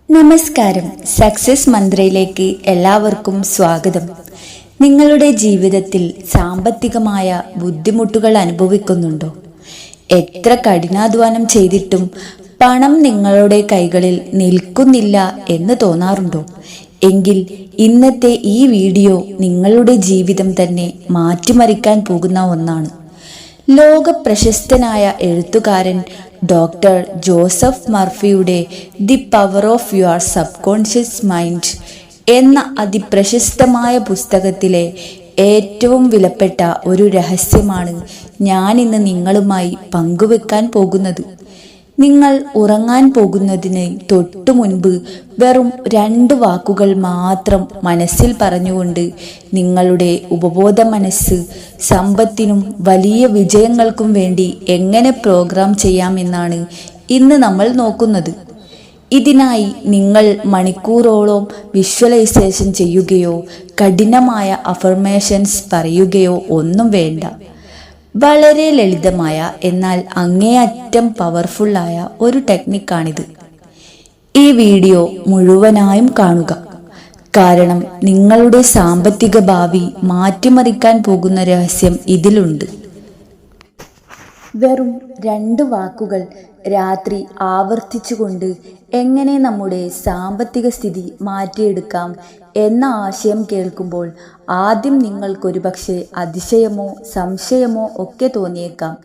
നമസ്കാരം. സക്സസ് മന്ത്രയിലേക്ക് എല്ലാവർക്കും സ്വാഗതം. നിങ്ങളുടെ ജീവിതത്തിൽ സാമ്പത്തികമായ ബുദ്ധിമുട്ടുകൾ അനുഭവിക്കുന്നുണ്ടോ? എത്ര കഠിനാധ്വാനം ചെയ്തിട്ടും പണം നിങ്ങളുടെ കൈകളിൽ നിൽക്കുന്നില്ല എന്ന് തോന്നാറുണ്ടോ? എങ്കിൽ ഇന്നത്തെ ഈ വീഡിയോ നിങ്ങളുടെ ജീവിതം തന്നെ മാറ്റിമറിക്കാൻ പോകുന്ന ഒന്നാണ്. ലോക പ്രശസ്തനായ എഴുത്തുകാരൻ ഡോക്ടർ ജോസഫ് മർഫിയുടെ the power of your subconscious mind എന്ന അതിപ്രശസ്തമായ പുസ്തകത്തിലെ ഏറ്റവും വിലപ്പെട്ട ഒരു രഹസ്യമാണ് ഞാനിന്ന് നിങ്ങളുമായി പങ്കുവെക്കാൻ പോകുന്നത്. നിങ്ങൾ ഉറങ്ങാൻ പോകുന്നതിന് തൊട്ടു മുൻപ് വെറും 2 വാക്കുകൾ മാത്രം മനസ്സിൽ പറഞ്ഞുകൊണ്ട് നിങ്ങളുടെ ഉപബോധ മനസ്സ് സമ്പത്തിനും വലിയ വിജയങ്ങൾക്കും വേണ്ടി എങ്ങനെ പ്രോഗ്രാം ചെയ്യാമെന്നാണ് ഇന്ന് നമ്മൾ നോക്കുന്നത്. ഇതിനായി നിങ്ങൾ മണിക്കൂറോളം വിഷ്വലൈസേഷൻ ചെയ്യുകയോ കഠിനമായ അഫർമേഷൻസ് പറയുകയോ ഒന്നും വേണ്ട. വളരെ ലളിതമായ എന്നാൽ അങ്ങേയറ്റം പവർഫുള്ളായ ഒരു ടെക്നിക്കാണിത്. ഈ വീഡിയോ മുഴുവനായും കാണുക, കാരണം നിങ്ങളുടെ സാമ്പത്തിക ഭാവി മാറ്റിമറിക്കാൻ പോകുന്ന രഹസ്യം ഇതിലുണ്ട്. വെറും 2 വാക്കുകൾ രാത്രി ആവർത്തിച്ചുകൊണ്ട് എങ്ങനെ നമ്മുടെ സാമ്പത്തിക സ്ഥിതി മാറ്റിയെടുക്കാം എന്ന ആശയം കേൾക്കുമ്പോൾ ആദ്യം നിങ്ങൾക്കൊരുപക്ഷെ അതിശയമോ സംശയമോ ഒക്കെ തോന്നിയേക്കാം.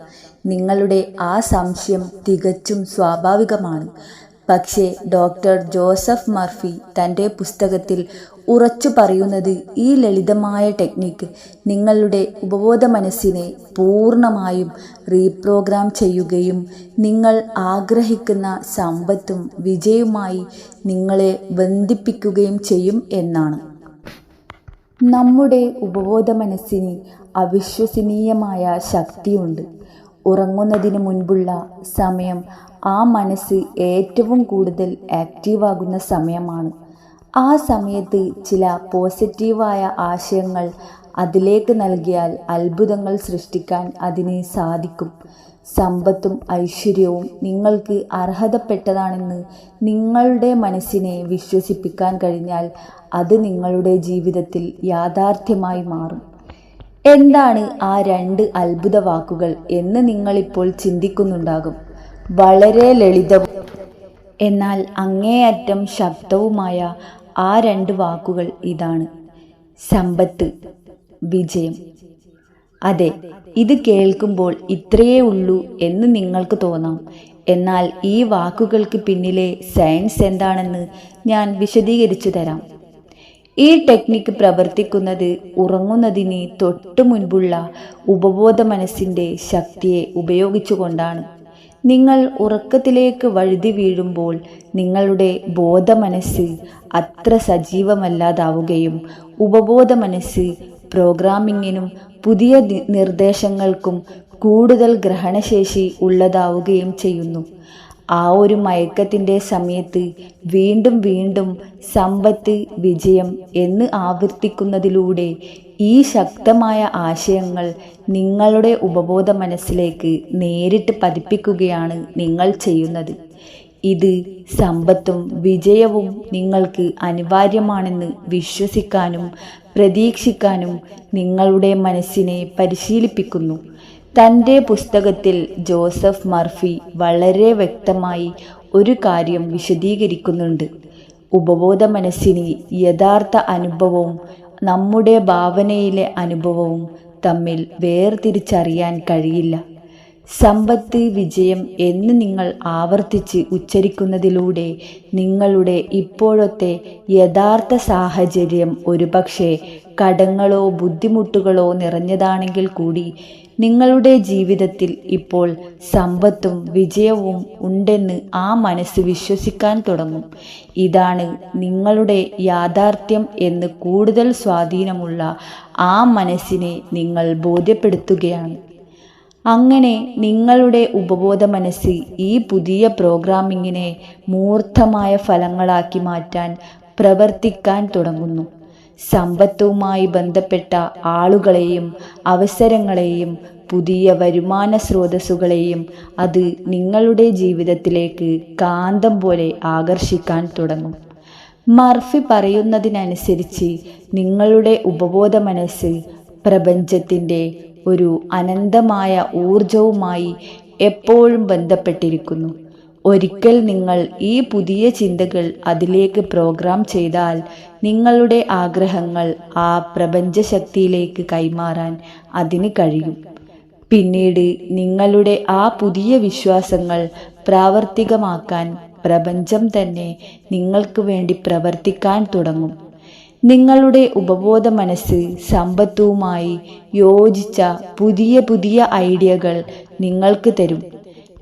നിങ്ങളുടെ ആ സംശയം തികച്ചും സ്വാഭാവികമാണ്. പക്ഷേ ഡോക്ടർ ജോസഫ് മർഫി തൻ്റെ പുസ്തകത്തിൽ ഉറച്ചു പറയുന്നത് ഈ ലളിതമായ ടെക്നിക്ക് നിങ്ങളുടെ ഉപബോധ മനസ്സിനെ പൂർണ്ണമായും റീപ്രോഗ്രാം ചെയ്യുകയും നിങ്ങൾ ആഗ്രഹിക്കുന്ന സമ്പത്തും വിജയവുമായി നിങ്ങളെ ബന്ധിപ്പിക്കുകയും ചെയ്യും എന്നാണ്. നമ്മുടെ ഉപബോധ മനസ്സിന് അവിശ്വസനീയമായ ശക്തിയുണ്ട്. ഉറങ്ങുന്നതിന് മുൻപുള്ള സമയം ആ മനസ്സ് ഏറ്റവും കൂടുതൽ ആക്റ്റീവാകുന്ന സമയമാണ്. ആ സമയത്ത് ചില പോസിറ്റീവായ ആശയങ്ങൾ അതിലേക്ക് നൽകിയാൽ അത്ഭുതങ്ങൾ സൃഷ്ടിക്കാൻ അതിന് സാധിക്കും. സമ്പത്തും ഐശ്വര്യവും നിങ്ങൾക്ക് അർഹതപ്പെട്ടതാണെന്ന് നിങ്ങളുടെ മനസ്സിനെ വിശ്വസിപ്പിക്കാൻ കഴിഞ്ഞാൽ അത് നിങ്ങളുടെ ജീവിതത്തിൽ യാഥാർത്ഥ്യമായി മാറും. എന്താണ് ആ 2 അത്ഭുത വാക്കുകൾ എന്ന് നിങ്ങളിപ്പോൾ ചിന്തിക്കുന്നുണ്ടാകും. വളരെ ലളിതവും എന്നാൽ അങ്ങേയറ്റം ശക്തവുമായ ആ 2 വാക്കുകൾ ഇതാണ്: സമ്പത്ത്, വിജയം. അതെ, ഇത് കേൾക്കുമ്പോൾ ഇത്രയേ ഉള്ളൂ എന്ന് നിങ്ങൾക്ക് തോന്നാം. എന്നാൽ ഈ വാക്കുകൾക്ക് പിന്നിലെ സയൻസ് എന്താണെന്ന് ഞാൻ വിശദീകരിച്ചു തരാം. ഈ ടെക്നിക്ക് പ്രവർത്തിക്കുന്നത് ഉറങ്ങുന്നതിന് തൊട്ടു മുൻപുള്ള ഉപബോധ മനസ്സിൻ്റെ ശക്തിയെ ഉപയോഗിച്ചുകൊണ്ടാണ്. നിങ്ങൾ ഉറക്കത്തിലേക്ക് വഴുതി വീഴുമ്പോൾ നിങ്ങളുടെ ബോധമനസ്സ് അത്ര സജീവമല്ലാതാവുകയും ഉപബോധ മനസ്സ് പ്രോഗ്രാമിങ്ങിനും പുതിയ നിർദ്ദേശങ്ങൾക്കും കൂടുതൽ ഗ്രഹണശേഷി ഉള്ളതാവുകയും ചെയ്യുന്നു. ആ ഒരു മയക്കത്തിൻ്റെ സമയത്ത് വീണ്ടും വീണ്ടും സമ്പത്ത്, വിജയം എന്ന് ആവർത്തിക്കുന്നതിലൂടെ ഈ ശക്തമായ ആശയങ്ങൾ നിങ്ങളുടെ ഉപബോധ മനസ്സിലേക്ക് നേരിട്ട് പതിപ്പിക്കുകയാണ് നിങ്ങൾ ചെയ്യുന്നത്. ഇത് സമ്പത്തും വിജയവും നിങ്ങൾക്ക് അനിവാര്യമാണെന്ന് വിശ്വസിക്കാനും പ്രതീക്ഷിക്കാനും നിങ്ങളുടെ മനസ്സിനെ പരിശീലിപ്പിക്കുന്നു. തൻ്റെ പുസ്തകത്തിൽ ജോസഫ് മർഫി വളരെ വ്യക്തമായി ഒരു കാര്യം വിശദീകരിക്കുന്നുണ്ട്. ഉപബോധ മനസ്സിന് യഥാർത്ഥ അനുഭവവും നമ്മുടെ ഭാവനയിലെ അനുഭവവും തമ്മിൽ വേർതിരിച്ചറിയാൻ കഴിയില്ല. സമ്പത്ത്, വിജയം എന്ന് നിങ്ങൾ ആവർത്തിച്ച് ഉച്ചരിക്കുന്നതിലൂടെ നിങ്ങളുടെ ഇപ്പോഴത്തെ യഥാർത്ഥ സാഹചര്യം ഒരുപക്ഷെ കടങ്ങളോ ബുദ്ധിമുട്ടുകളോ നിറഞ്ഞതാണെങ്കിൽ കൂടി നിങ്ങളുടെ ജീവിതത്തിൽ ഇപ്പോൾ സമ്പത്തും വിജയവും ഉണ്ടെന്ന് ആ മനസ്സ് വിശ്വസിക്കാൻ തുടങ്ങും. ഇതാണ് നിങ്ങളുടെ യാഥാർത്ഥ്യം എന്ന് കൂടുതൽ സ്വാധീനമുള്ള ആ മനസ്സിനെ നിങ്ങൾ ബോധ്യപ്പെടുത്തുകയാണ്. അങ്ങനെ നിങ്ങളുടെ ഉപബോധ മനസ്സ് ഈ പുതിയ പ്രോഗ്രാമിങ്ങിനെ മൂർത്തമായ ഫലങ്ങളാക്കി മാറ്റാൻ പ്രവർത്തിക്കാൻ തുടങ്ങുന്നു. സമ്പത്തുമായി ബന്ധപ്പെട്ട ആളുകളെയും അവസരങ്ങളെയും പുതിയ വരുമാന സ്രോതസ്സുകളെയും അത് നിങ്ങളുടെ ജീവിതത്തിലേക്ക് കാന്തം പോലെ ആകർഷിക്കാൻ തുടങ്ങും. മർഫി പറയുന്നതിനനുസരിച്ച് നിങ്ങളുടെ ഉപബോധ മനസ്സ് പ്രപഞ്ചത്തിൻ്റെ ഒരു അനന്തമായ ഊർജവുമായി എപ്പോഴും ബന്ധപ്പെട്ടിരിക്കുന്നു. ഒരിക്കൽ നിങ്ങൾ ഈ പുതിയ ചിന്തകൾ അതിലേക്ക് പ്രോഗ്രാം ചെയ്താൽ നിങ്ങളുടെ ആഗ്രഹങ്ങൾ ആ പ്രപഞ്ചശക്തിയിലേക്ക് കൈമാറാൻ അതിന് കഴിയും. പിന്നീട് നിങ്ങളുടെ ആ പുതിയ വിശ്വാസങ്ങൾ പ്രാവർത്തികമാക്കാൻ പ്രപഞ്ചം തന്നെ നിങ്ങൾക്ക് വേണ്ടി പ്രവർത്തിക്കാൻ തുടങ്ങും. നിങ്ങളുടെ ഉപബോധ മനസ്സ് സമ്പത്തുമായി യോജിച്ച പുതിയ പുതിയ ഐഡിയകൾ നിങ്ങൾക്ക് തരും.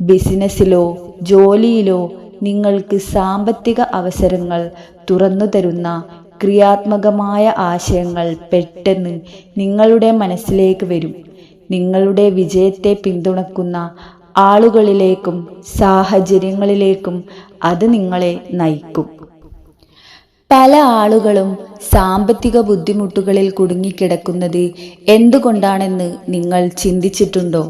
ബിസിനസ്സിലോ ജോലിയിലോ നിങ്ങൾക്ക് സാമ്പത്തിക അവസരങ്ങൾ തുറന്നു തരുന്ന ക്രിയാത്മകമായ ആശയങ്ങൾ പെട്ടെന്ന് നിങ്ങളുടെ മനസ്സിലേക്ക് വരും. നിങ്ങളുടെ വിജയത്തെ പിന്തുണക്കുന്ന ആളുകളിലേക്കും സാഹചര്യങ്ങളിലേക്കും അത് നിങ്ങളെ നയിക്കും. പല ആളുകളും സാമ്പത്തിക ബുദ്ധിമുട്ടുകളിൽ കുടുങ്ങിക്കിടക്കുന്നത് എന്തുകൊണ്ടാണെന്ന് നിങ്ങൾ ചിന്തിച്ചിട്ടുണ്ടോ?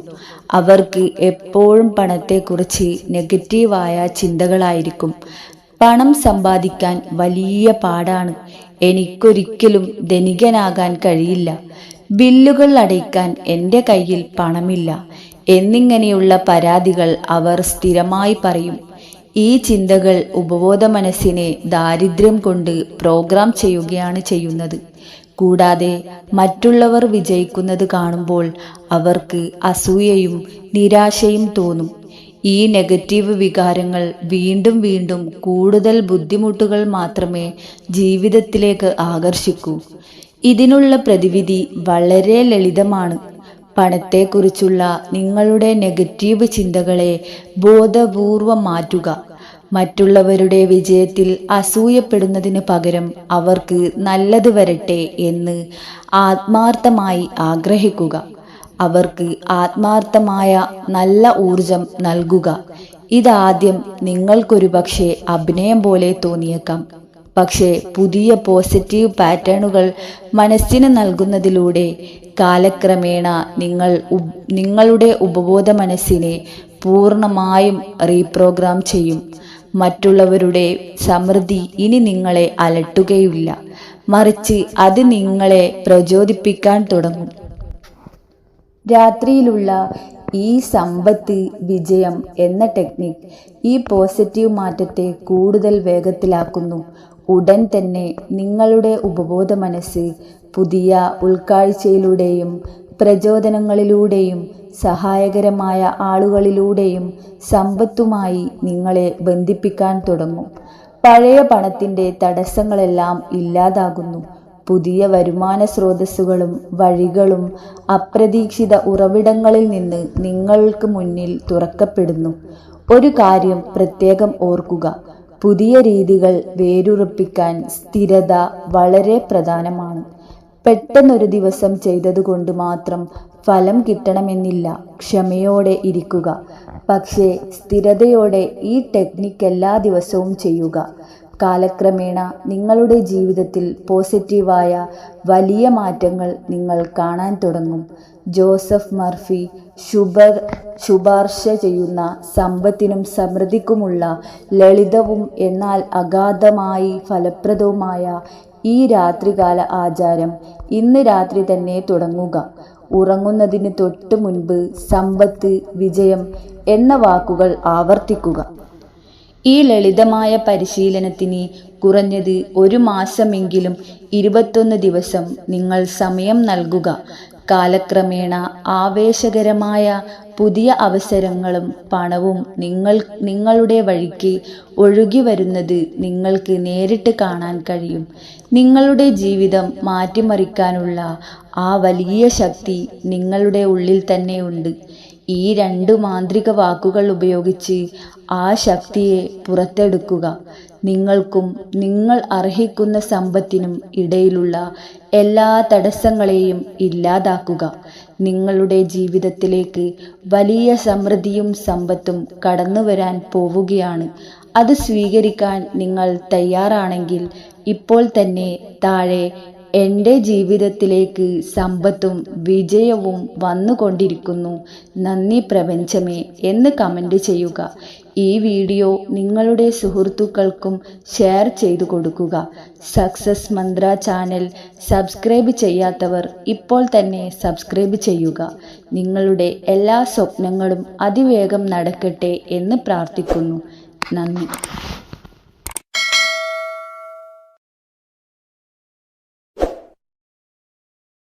അവർക്ക് എപ്പോഴും പണത്തെക്കുറിച്ച് നെഗറ്റീവായ ചിന്തകളായിരിക്കും. പണം സമ്പാദിക്കാൻ വലിയ പാടാണ്, എനിക്കൊരിക്കലും ധനികനാകാൻ കഴിയില്ല, ബില്ലുകൾ അടയ്ക്കാൻ എൻ്റെ കയ്യിൽ പണമില്ല എന്നിങ്ങനെയുള്ള പരാതികൾ അവർ സ്ഥിരമായി പറയും. ഈ ചിന്തകൾ ഉപബോധ മനസ്സിനെ ദാരിദ്ര്യം കൊണ്ട് പ്രോഗ്രാം ചെയ്യുകയാണ് ചെയ്യുന്നത്. കൂടാതെ മറ്റുള്ളവർ വിജയിക്കുന്നത് കാണുമ്പോൾ അവർക്ക് അസൂയയും നിരാശയും തോന്നും. ഈ നെഗറ്റീവ് വികാരങ്ങൾ വീണ്ടും വീണ്ടും കൂടുതൽ ബുദ്ധിമുട്ടുകൾ മാത്രമേ ജീവിതത്തിലേക്ക് ആകർഷിക്കൂ. ഇതിനുള്ള പ്രതിവിധി വളരെ ലളിതമാണ്. പണത്തെക്കുറിച്ചുള്ള നിങ്ങളുടെ നെഗറ്റീവ് ചിന്തകളെ ബോധപൂർവം മാറ്റുക. മറ്റുള്ളവരുടെ വിജയത്തിൽ അസൂയപ്പെടുന്നതിന് പകരം അവർക്ക് നല്ലത് വരട്ടെ എന്ന് ആത്മാർത്ഥമായി ആഗ്രഹിക്കുക. അവർക്ക് ആത്മാർത്ഥമായ നല്ല ഊർജം നൽകുക. ഇതാദ്യം നിങ്ങൾക്കൊരു പക്ഷേ അഭിനയം പോലെ തോന്നിയേക്കാം. പക്ഷേ പുതിയ പോസിറ്റീവ് പാറ്റേണുകൾ മനസ്സിന് നൽകുന്നതിലൂടെ കാലക്രമേണ നിങ്ങളുടെ ഉപബോധ മനസ്സിനെ പൂർണ്ണമായും റീപ്രോഗ്രാം ചെയ്യും. മറ്റുള്ളവരുടെ സമൃദ്ധി ഇനി നിങ്ങളെ അലട്ടുകയില്ല, മറിച്ച് അത് നിങ്ങളെ പ്രചോദിപ്പിക്കാൻ തുടങ്ങും. രാത്രിയിലുള്ള ഈ സമ്പത്ത് വിജയം എന്ന ടെക്നിക് ഈ പോസിറ്റീവ് മാറ്റത്തെ കൂടുതൽ വേഗത്തിലാക്കുന്നു. ഉടൻ തന്നെ നിങ്ങളുടെ ഉപബോധ മനസ്സ് പുതിയ ഉൾക്കാഴ്ചയിലൂടെയും പ്രചോദനങ്ങളിലൂടെയും സഹായകരമായ ആളുകളിലൂടെയും സമ്പത്തുമായി നിങ്ങളെ ബന്ധിപ്പിക്കാൻ തുടങ്ങും. പഴയ പണത്തിൻ്റെ തടസ്സങ്ങളെല്ലാം ഇല്ലാതാകുന്നു. പുതിയ വരുമാന സ്രോതസ്സുകളും വഴികളും അപ്രതീക്ഷിത ഉറവിടങ്ങളിൽ നിന്ന് നിങ്ങൾക്ക് മുന്നിൽ തുറക്കപ്പെടുന്നു. ഒരു കാര്യം പ്രത്യേകം ഓർക്കുക, പുതിയ രീതികൾ വേരുറപ്പിക്കാൻ സ്ഥിരത വളരെ പ്രധാനമാണ്. പെട്ടെന്നൊരു ദിവസം ചെയ്തതുകൊണ്ട് മാത്രം ഫലം കിട്ടണമെന്നില്ല. ക്ഷമയോടെ ഇരിക്കുക, പക്ഷേ സ്ഥിരതയോടെ ഈ ടെക്നിക്ക് എല്ലാ ദിവസവും ചെയ്യുക. കാലക്രമേണ നിങ്ങളുടെ ജീവിതത്തിൽ പോസിറ്റീവായ വലിയ മാറ്റങ്ങൾ നിങ്ങൾ കാണാൻ തുടങ്ങും. ജോസഫ് മർഫി ശുപാർശ ചെയ്യുന്ന സമ്പത്തിനും സമൃദ്ധിക്കുമുള്ള ലളിതവും എന്നാൽ അഗാധമായി ഫലപ്രദവുമായ ഈ രാത്രികാല ആചാരം ഇന്ന് രാത്രി തന്നെ തുടങ്ങുക. ഉറങ്ങുന്നതിന് തൊട്ട് മുൻപ് സമ്പത്ത്, വിജയം എന്ന വാക്കുകൾ ആവർത്തിക്കുക. ഈ ലളിതമായ പരിശീലനത്തിന് കുറഞ്ഞത് 1 മാസമെങ്കിലും 21 ദിവസം നിങ്ങൾ സമയം നൽകുക. കാലക്രമേണ ആവേശകരമായ പുതിയ അവസരങ്ങളും പണവും നിങ്ങളുടെ വഴിക്ക് ഒഴുകി വരുന്നത് നിങ്ങൾക്ക് നേരിട്ട് കാണാൻ കഴിയും. നിങ്ങളുടെ ജീവിതം മാറ്റിമറിക്കാനുള്ള ആ വലിയ ശക്തി നിങ്ങളുടെ ഉള്ളിൽ തന്നെയുണ്ട്. ഈ 2 മാന്ത്രിക വാക്കുകൾ ഉപയോഗിച്ച് ആ ശക്തിയെ പുറത്തെടുക്കുക. നിങ്ങൾക്കും നിങ്ങൾ അർഹിക്കുന്ന സമ്പത്തിനും ഇടയിലുള്ള എല്ലാ തടസ്സങ്ങളെയും ഇല്ലാതാക്കുക. നിങ്ങളുടെ ജീവിതത്തിലേക്ക് വലിയ സമൃദ്ധിയും സമ്പത്തും കടന്നു വരാൻ പോവുകയാണ്. അത് സ്വീകരിക്കാൻ നിങ്ങൾ തയ്യാറാണെങ്കിൽ ഇപ്പോൾ തന്നെ താഴെ എൻ്റെ ജീവിതത്തിലേക്ക് സമ്പത്തും വിജയവും വന്നുകൊണ്ടിരിക്കുന്നു. നന്ദി പ്രപഞ്ചമേ എന്ന് കമൻ്റ് ചെയ്യുക. ഈ വീഡിയോ നിങ്ങളുടെ സുഹൃത്തുക്കൾക്കും ഷെയർ ചെയ്തു കൊടുക്കുക. സക്സസ് മന്ത്ര ചാനൽ സബ്സ്ക്രൈബ് ചെയ്യാത്തവർ ഇപ്പോൾ തന്നെ സബ്സ്ക്രൈബ് ചെയ്യുക. നിങ്ങളുടെ എല്ലാ സ്വപ്നങ്ങളും അതിവേഗം നടക്കട്ടെ എന്ന് പ്രാർത്ഥിക്കുന്നു. നന്ദി.